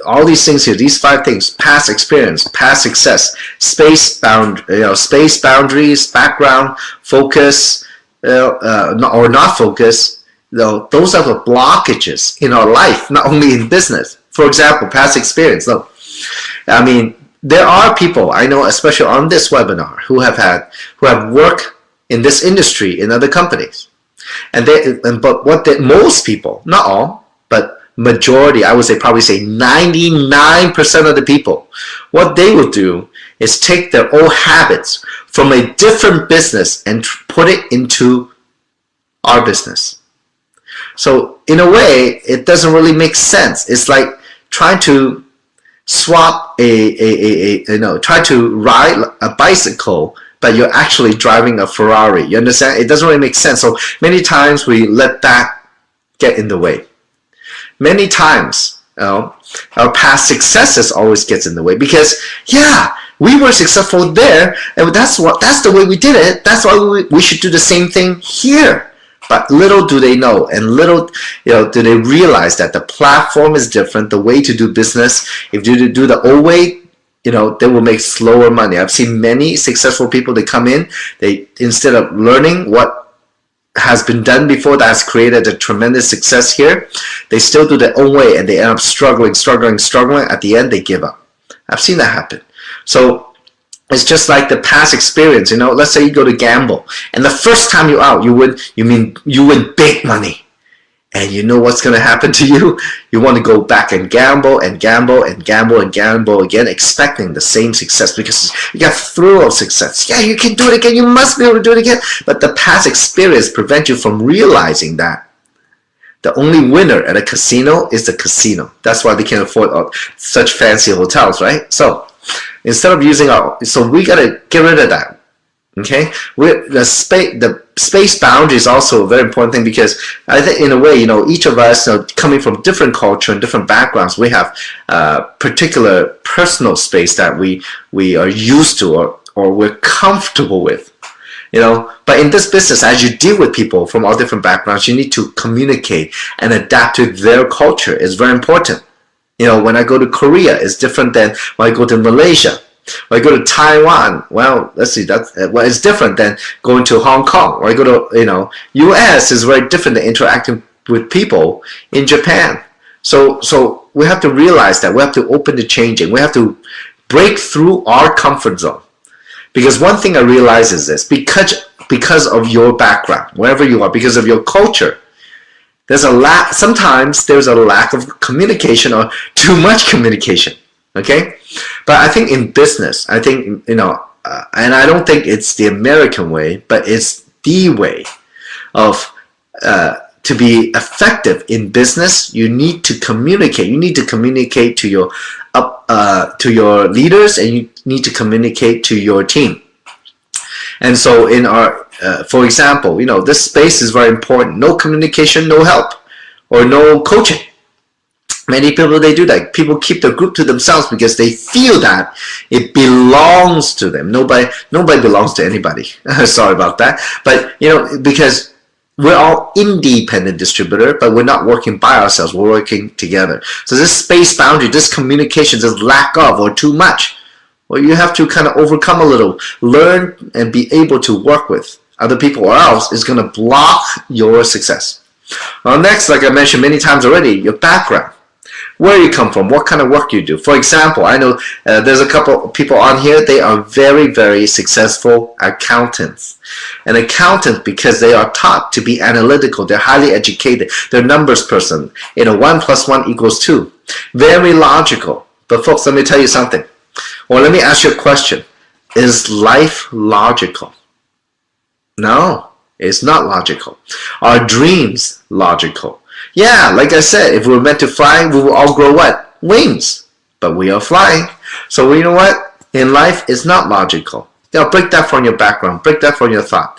all these things here, these 5 things: past experience, past success, space boundaries, background, focus, or not focus, those are the blockages in our life, not only in business. For example, past experience. There are people I know, especially on this webinar, who have worked in this industry in other companies, most people, not all, but majority, I would say probably 99% of the people, what they will do is take their old habits from a different business and put it into our business. So in a way, it doesn't really make sense. It's like trying to swap try to ride a bicycle but you're actually driving a Ferrari. You understand? It doesn't really make sense. So many times we let that get in the way. Many times, our past successes always gets in the way because, yeah, we were successful there, and that's the way we did it. That's why we should do the same thing here. But little do they know, and little do they realize that the platform is different. The way to do business, if you do the old way, they will make slower money. I've seen many successful people, they come in, they instead of learning what has been done before that has created a tremendous success here, they still do their own way and they end up struggling. At the end, they give up. I've seen that happen. So it's just like the past experience. Let's say you go to gamble, and the first time you're out, you win big money. And you know what's going to happen to you? You want to go back and gamble and gamble and gamble and gamble again, expecting the same success because you got thrill of success. Yeah, you can do it again. You must be able to do it again. But the past experience prevents you from realizing that the only winner at a casino is the casino. That's why they can afford such fancy hotels, right? So instead of using so we got to get rid of that. Okay, the space boundary is also a very important thing because I think in a way, each of us, coming from different culture and different backgrounds, we have particular personal space that we are used to or we're comfortable with. But in this business, as you deal with people from all different backgrounds, you need to communicate and adapt to their culture. It's very important. When I go to Korea, it's different than when I go to Malaysia. When I go to Taiwan, well, let's see, it's different than going to Hong Kong. Or I go to, US is very different than interacting with people in Japan. So we have to realize that we have to open to changing. We have to break through our comfort zone. Because one thing I realize is this, because of your background, wherever you are, because of your culture, sometimes there's a lack of communication or too much communication. Okay, but I think in business, and I don't think it's the American way, but it's the way of to be effective in business. You need to communicate. You need to communicate to your leaders, and you need to communicate to your team. And so in our, for example, this space is very important. No communication, no help, or no coaching. Many people, they do that. People keep the group to themselves because they feel that it belongs to them. Nobody belongs to anybody. Sorry about that. But, because we're all independent distributor, but we're not working by ourselves. We're working together. So this space boundary, this communication, this lack of or too much, well, you have to kind of overcome a little, learn and be able to work with other people, or else it's going to block your success. Well, next, like I mentioned many times already, your background. Where you come from, what kind of work you do. For example, I know there's a couple of people on here, they are very, very successful accountants. An accountant, because they are taught to be analytical, they're highly educated, they're a numbers person. 1 + 1 = 2. Very logical. But folks, let me tell you something. Or let me ask you a question. Is life logical? No, it's not logical. Are dreams logical? Yeah, like I said, if we were meant to fly, we will all grow what? Wings. But we are flying. So you know what? In life, it's not logical. Break that from your background. Break that from your thought.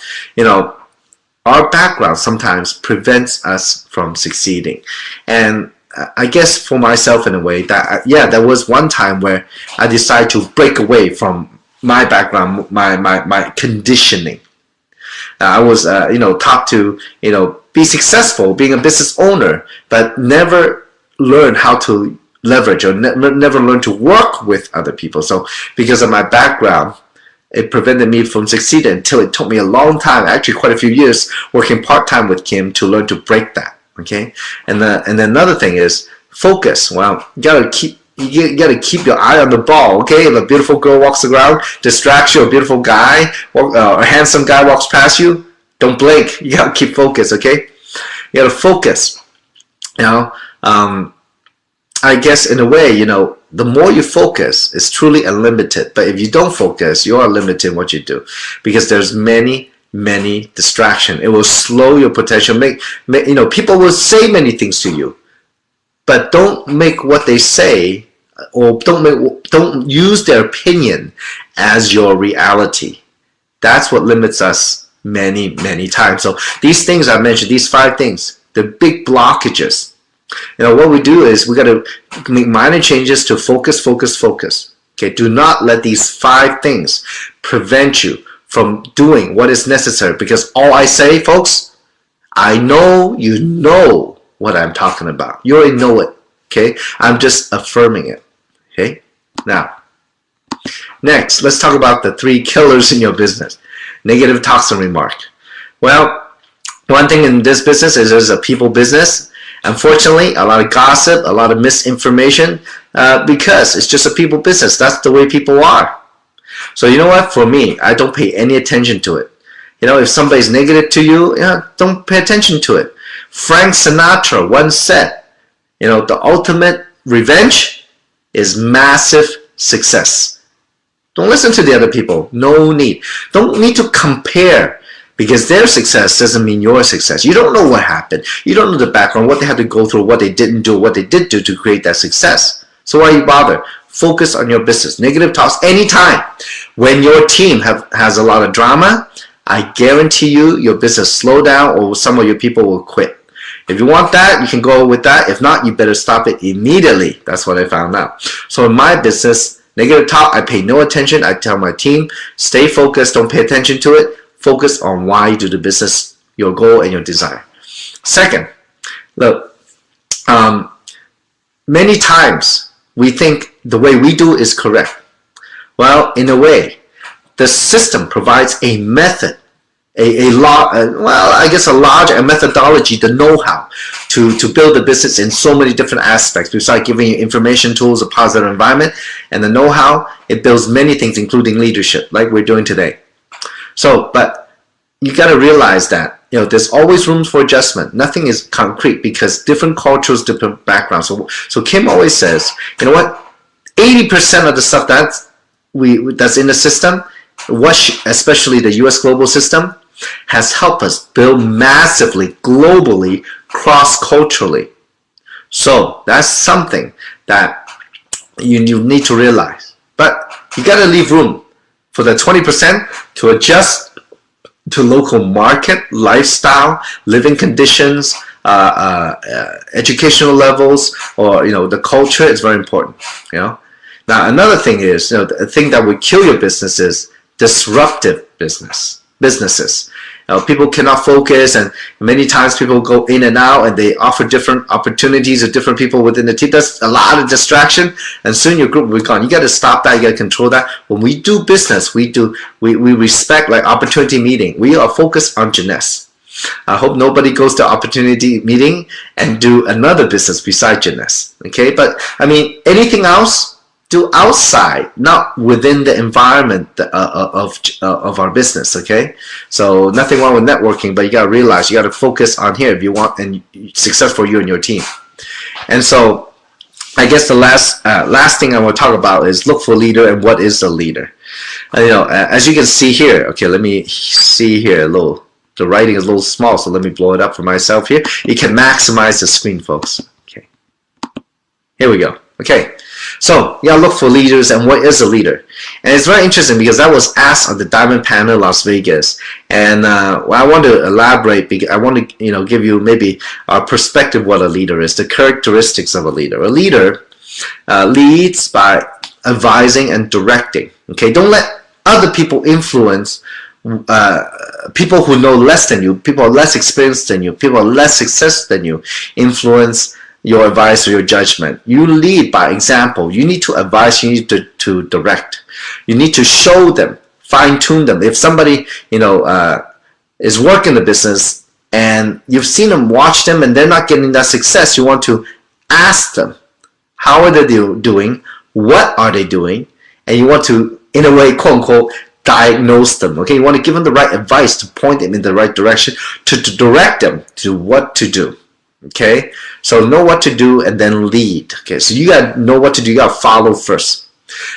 Our background sometimes prevents us from succeeding. And I guess for myself in a way, there was one time where I decided to break away from my background, my conditioning. I was, taught to, be successful, being a business owner, but never learn how to leverage or never learn to work with other people. So because of my background, it prevented me from succeeding until it took me a long time, actually quite a few years, working part-time with Kim to learn to break that. Okay, and then another thing is focus. Well, you gotta keep your eye on the ball. Okay, if a beautiful girl walks around, distracts you, a beautiful guy, a handsome guy walks past you, don't blink. You gotta keep focused. Okay, you gotta focus. I guess in a way, the more you focus, it's truly unlimited. But if you don't focus, you are limited in what you do, because there's many distractions. It will slow your potential. People will say many things to you, but don't make what they say, or don't use their opinion as your reality. That's what limits us many, many times. So these things I mentioned, these 5 things, the big blockages. What we do is we got to make minor changes to focus. Okay, do not let these 5 things prevent you from doing what is necessary, because all I say, folks, I know you know what I'm talking about. You already know it. Okay, I'm just affirming it. Okay, now, next, let's talk about the 3 killers in your business. Negative talks and remark. Well, one thing in this business is it's a people business. Unfortunately, a lot of gossip, a lot of misinformation, because it's just a people business. That's the way people are. So you know what? For me, I don't pay any attention to it. If somebody's negative to you, don't pay attention to it. Frank Sinatra once said, the ultimate revenge is massive success. Don't listen to the other people. No need. Don't need to compare, because their success doesn't mean your success. You don't know what happened. You don't know the background, what they had to go through, what they didn't do, what they did do to create that success. So why you bother? Focus on your business. Negative talks anytime. When your team has a lot of drama, I guarantee you your business slow down, or some of your people will quit. If you want that, you can go with that. If not, you better stop it immediately. That's what I found out. So in my business, negative talk, I pay no attention. I tell my team, stay focused, don't pay attention to it. Focus on why you do the business, your goal, and your desire. Second, look, many times we think the way we do is correct. Well, in a way, the system provides a method, a methodology, the know-how to build a business in so many different aspects. Besides giving you information tools, a positive environment, and the know-how, it builds many things, including leadership, like we're doing today. So, but you got to realize that there's always room for adjustment. Nothing is concrete, because different cultures, different backgrounds. So Kim always says, 80% of the stuff that's in the system, especially the U.S. global system, has helped us build massively, globally, cross-culturally. So that's something that you need to realize. But you got to leave room for the 20% to adjust to local market, lifestyle, living conditions, educational levels, or the culture is very important. Now another thing is, the thing that would kill your business is disruptive businesses. People cannot focus, and many times people go in and out, and they offer different opportunities to different people within the team. That's a lot of distraction, and soon your group will be gone. You got to stop that. You got to control that. When we do business, we respect, like opportunity meeting. We are focused on Jeunesse. I hope nobody goes to opportunity meeting and do another business besides Jeunesse. Okay, but I mean, anything else, do outside, not within the environment of our business. Okay, so nothing wrong with networking, but you got to realize you got to focus on here if you want and success for you and your team. And so I guess the last thing I want to talk about is look for a leader, and what is a leader. As you can see here, okay, let me see here a little. The writing is a little small, so let me blow it up for myself here. You can maximize the screen, folks. Okay, here we go. Okay, so you gotta look for leaders, and what is a leader? And it's very interesting, because that was asked on the Diamond Panel in Las Vegas, and I want to elaborate, because I want to give you maybe our perspective what a leader is, the characteristics of a leader. A leader leads by advising and directing. Okay, don't let other people influence people who know less than you, people are less experienced than you, people are less successful than you, influence your advice or your judgment. You lead by example. You need to advise, you need to direct. You need to show them, fine-tune them. If somebody is working the business and you've seen them, watch them, and they're not getting that success, you want to ask them, how are they doing, what are they doing, and you want to, in a way, quote-unquote, diagnose them. Okay, you want to give them the right advice, to point them in the right direction, to direct them to what to do. Okay, so know what to do and then lead. Okay, so you got to know what to do. You got to follow first.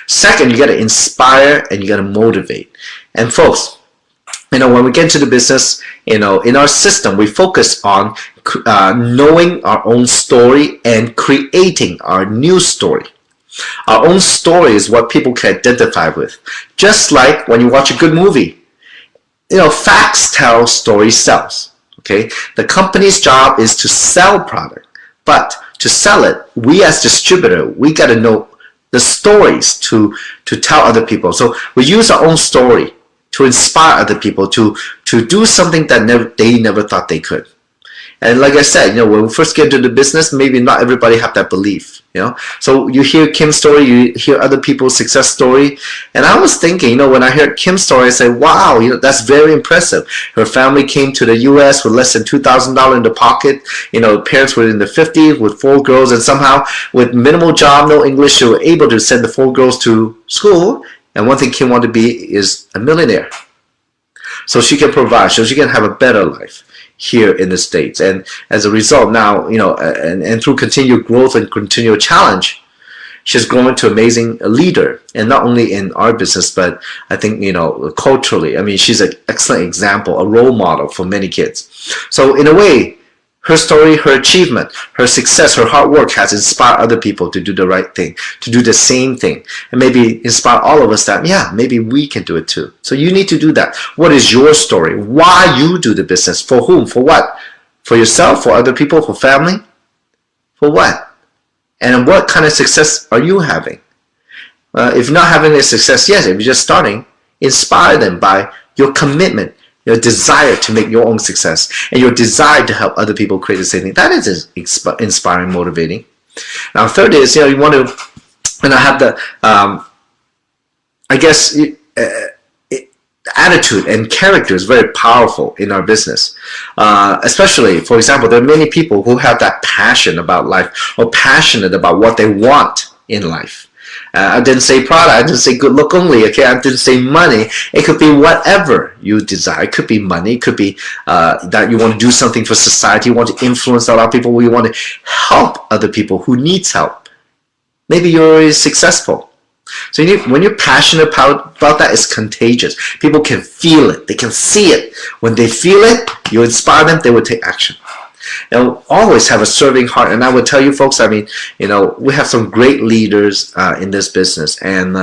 Second, you got to inspire and you got to motivate. And folks, when we get into the business, in our system, we focus on knowing our own story and creating our new story. Our own story is what people can identify with. Just like when you watch a good movie, facts tell, story sells. Okay, the company's job is to sell product, but to sell it, we as distributor, we got to know the stories to tell other people. So we use our own story to inspire other people to do something that they never thought they could. And like I said, when we first get into the business, maybe not everybody have that belief, So you hear Kim's story, you hear other people's success story. And I was thinking, when I heard Kim's story, I said, wow, that's very impressive. Her family came to the U.S. with less than $2,000 in the pocket. Parents were in their 50s with 4 girls, and somehow with minimal job, no English, they were able to send the 4 girls to school. And one thing Kim wanted to be is a millionaire. So she can provide, so she can have a better life here in the States. And as a result now, and through continued growth and continual challenge, she's grown into an amazing leader. And not only in our business, but I think, culturally, I mean, she's an excellent example, a role model for many kids. So in a way, her story, her achievement, her success, her hard work has inspired other people to do the right thing, to do the same thing, and maybe inspire all of us that, yeah, maybe we can do it too. So you need to do that. What is your story? Why you do the business? For whom? For what? For yourself? For other people? For family? For what? And what kind of success are you having? If you're not having a success yet, if you're just starting, inspire them by your commitment, your desire to make your own success, and your desire to help other people create the same thing. That is inspiring, motivating. Now, third is, you want to, and I have the, attitude and character is very powerful in our business. Especially, for example, there are many people who have that passion about life, or passionate about what they want in life. I didn't say product, I didn't say good look only, okay? I didn't say money. It could be whatever you desire. It could be money, it could be that you want to do something for society, you want to influence a lot of people, you want to help other people who needs help. Maybe you're already successful. So when you're passionate about that, it's contagious. People can feel it, they can see it. When they feel it, you inspire them, they will take action. Now, always have a serving heart, and I would tell you folks, I mean, we have some great leaders in this business, and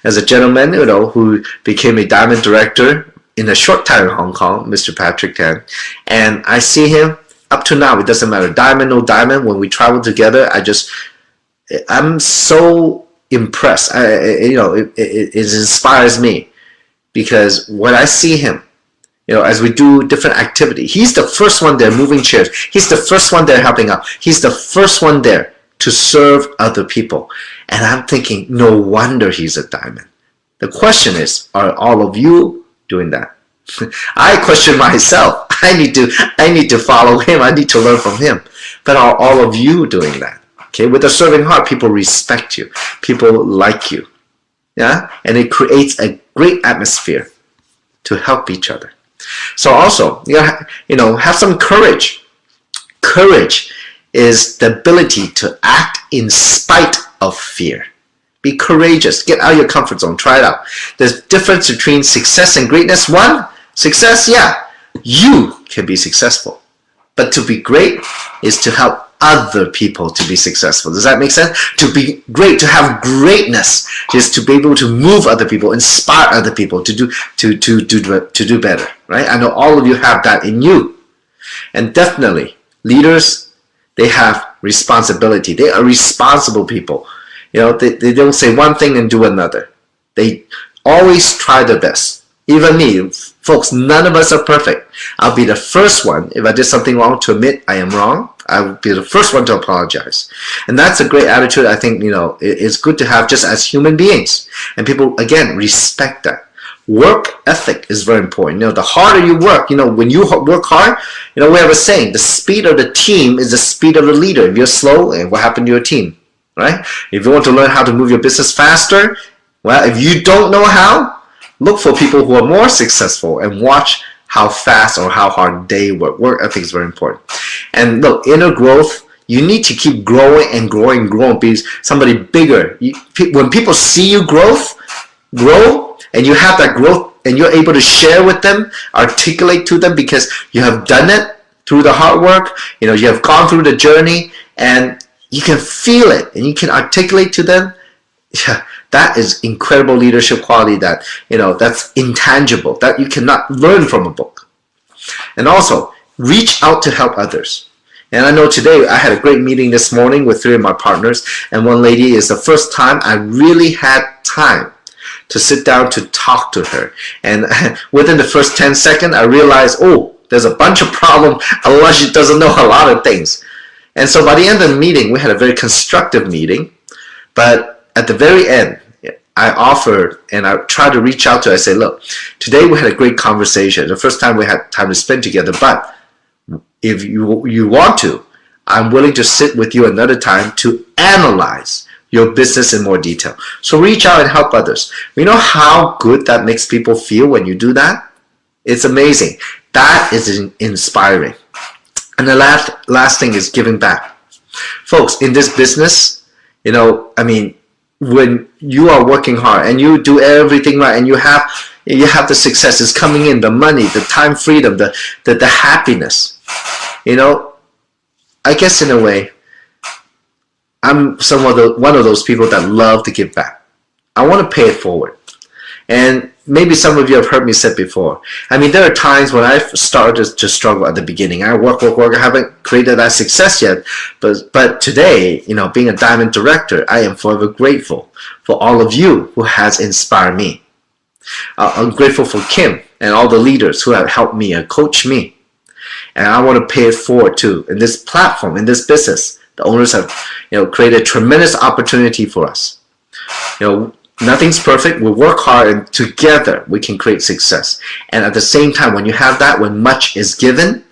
as a gentleman, who became a diamond director in a short time in Hong Kong, Mr. Patrick Tan, and I see him up to now, it doesn't matter, diamond, no diamond, when we travel together, I'm so impressed. It inspires me, because when I see him, as we do different activity, he's the first one there moving chairs. He's the first one there helping out. He's the first one there to serve other people. And I'm thinking, no wonder he's a diamond. The question is, are all of you doing that? I question myself. I need to follow him. I need to learn from him. But are all of you doing that? Okay, with a serving heart, people respect you. People like you. Yeah? And it creates a great atmosphere to help each other. So also, have some courage. Courage is the ability to act in spite of fear. Be courageous. Get out of your comfort zone. Try it out. There's a difference between success and greatness. One, success, yeah, you can be successful. But to be great is to help other people to be successful. Does that make sense? To be great, to have greatness, is to be able to move other people, inspire other people to do better. Right? I know all of you have that in you. And definitely, leaders, they have responsibility. They are responsible people. They don't say one thing and do another. They always try their best. Even me, folks, none of us are perfect. I'll be the first one, if I did something wrong, to admit I am wrong. I will be the first one to apologize. And that's a great attitude. I think, it's good to have just as human beings. And people, again, respect that. Work ethic is very important. The harder you work, when you work hard, we have a saying, the speed of the team is the speed of the leader. If you're slow, and what happened to your team, right? If you want to learn how to move your business faster, well, if you don't know how, look for people who are more successful and watch how fast or how hard they work. Work ethic is very important. And look, inner growth, you need to keep growing and growing and growing. Be somebody bigger. When people see you grow, and you have that growth, and you're able to share with them, articulate to them, because you have done it through the hard work, you have gone through the journey, and you can feel it, and you can articulate to them, yeah, That is incredible leadership quality that, that's intangible, that you cannot learn from a book. And also, reach out to help others. And I know today I had a great meeting this morning with 3 of my partners, and one lady is the first time I really had time to sit down to talk to her. And within the first 10 seconds, I realized, oh, there's a bunch of problems, otherwise she doesn't know a lot of things. And so by the end of the meeting, we had a very constructive meeting, but at the very end, I offered and I tried to reach out to her. I say, look, today we had a great conversation. The first time we had time to spend together, but if you want to, I'm willing to sit with you another time to analyze your business in more detail. So reach out and help others. You know how good that makes people feel when you do that? It's amazing. That is inspiring. And the last thing is giving back. Folks, in this business, when you are working hard and you do everything right and you have the success is coming in, the money, the time freedom, the happiness, I guess in a way, I'm one of those people that love to give back. I want to pay it forward. And maybe some of you have heard me say before. There are times when I started to struggle at the beginning. I work. I haven't created that success yet. But today, being a diamond director, I am forever grateful for all of you who has inspired me. I'm grateful for Kim and all the leaders who have helped me and coached me. And I want to pay it forward too. In this platform, in this business, the owners have created tremendous opportunity for us. Nothing's perfect. We work hard and together we can create success. And at the same time, when you have that, when much is given,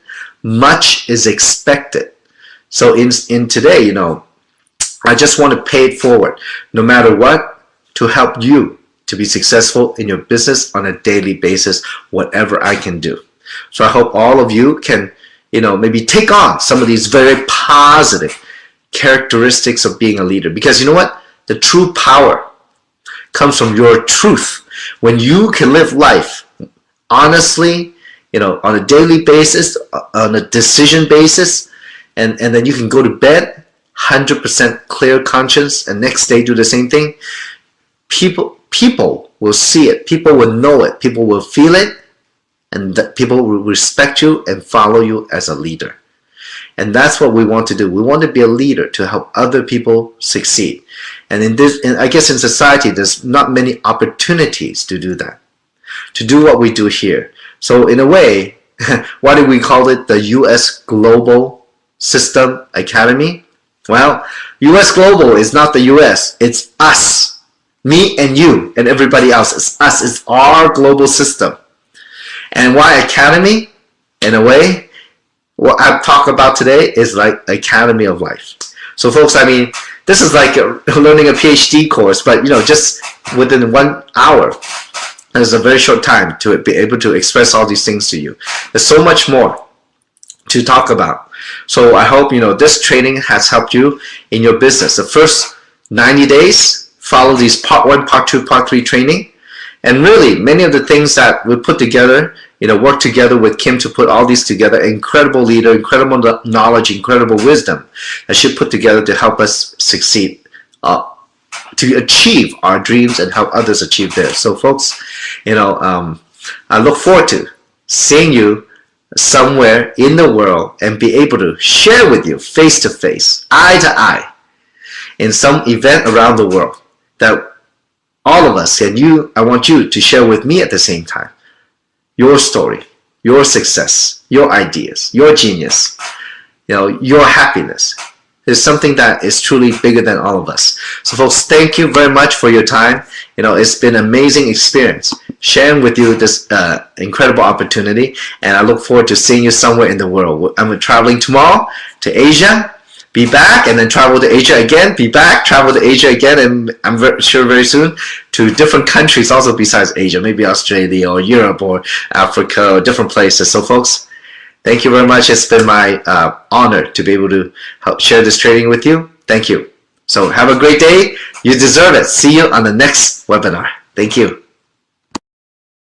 much is expected. So in today, I just want to pay it forward, no matter what, to help you to be successful in your business on a daily basis, whatever I can do. So I hope all of you can, maybe take on some of these very positive characteristics of being a leader. Because you know what? The true power comes from your truth. When you can live life honestly, on a daily basis, on a decision basis, and then you can go to bed 100% clear conscience and next day do the same thing, people will see it, people will know it, people will feel it, and people will respect you and follow you as a leader. And that's what we want to do. We want to be a leader to help other people succeed. And I guess in society, there's not many opportunities to do that, to do what we do here. So in a way, why do we call it the U.S. Global System Academy? Well, U.S. Global is not the U.S. It's us, me and you and everybody else. It's us. It's our global system. And why Academy? In a way, what I talk about today is like Academy of Life. So folks, this is like learning a PhD course, but just within 1 hour. It's a very short time to be able to express all these things to you. There's so much more to talk about. So I hope this training has helped you in your business. The first 90 days, follow these part 1, part 2, part 3 training. And really, many of the things that we put together, work together with Kim to put all these together. Incredible leader, incredible knowledge, incredible wisdom that she put together to help us succeed, to achieve our dreams and help others achieve theirs. So folks, I look forward to seeing you somewhere in the world and be able to share with you face to face, eye to eye, in some event around the world that all of us and I want you to share with me at the same time. Your story, your success, your ideas, your genius, your happiness is something that is truly bigger than all of us. So folks, thank you very much for your time. It's been an amazing experience sharing with you this incredible opportunity, and I look forward to seeing you somewhere in the world. I'm traveling tomorrow to Asia, be back, and then travel to Asia again, be back, travel to Asia again, and I'm sure very soon to different countries also besides Asia, maybe Australia or Europe or Africa or different places. So folks, thank you very much. It's been my honor to be able to help share this training with you. Thank you. So have a great day. You deserve it. See you on the next webinar. Thank you.